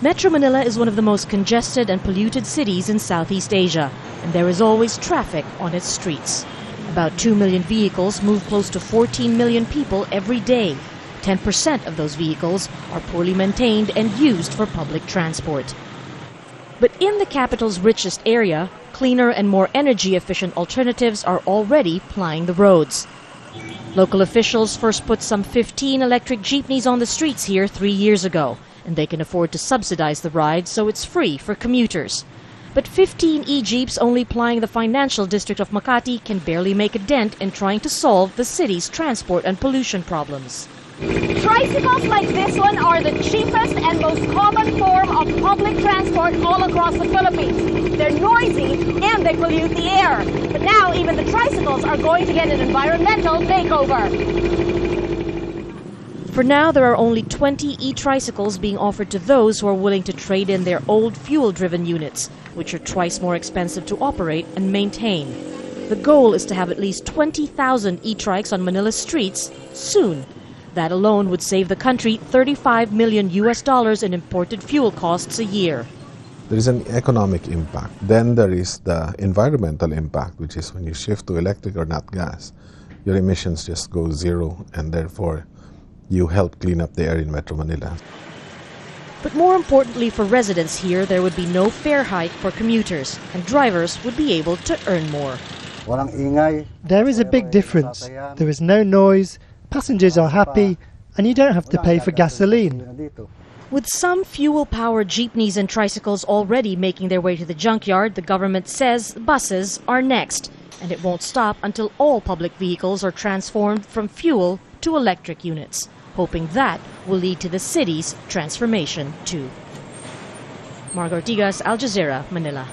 Metro Manila is one of the most congested and polluted cities in Southeast Asia, and there is always traffic on its streets. About 2 million vehicles move close to 14 million people every day. 10% of those vehicles are poorly maintained and used for public transport. But in the capital's richest area, cleaner and more energy-efficient alternatives are already plying the roads. Local officials first put some 15 electric jeepneys on the streets here 3 years ago, and they can afford to subsidize the ride so it's free for commuters. But 15 e-jeeps only plying the financial district of Makati can barely make a dent in trying to solve the city's transport and pollution problems. Tricycles like this one are the cheapest and most common form of public transport all across the Philippines. They're noisy and they pollute the air. But now even the tricycles are going to get an environmental makeover. For now, there are only 20 e-tricycles being offered to those who are willing to trade in their old fuel-driven units, which are twice more expensive to operate and maintain. The goal is to have at least 20,000 e-trikes on Manila's streets soon. That alone would save the country $35 million in imported fuel costs a year. There is an economic impact. Then there is the environmental impact, which is when you shift to electric or not gas, your emissions just go zero, and therefore you help clean up the air in Metro Manila. But more importantly for residents here, there would be no fare hike for commuters, and drivers would be able to earn more. There is a big difference. There is no noise, passengers are happy, and you don't have to pay for gasoline. With some fuel-powered jeepneys and tricycles already making their way to the junkyard, the government says buses are next, and it won't stop until all public vehicles are transformed from fuel to electric units, hoping that will lead to the city's transformation too. Marga Ortigas, Al Jazeera, Manila.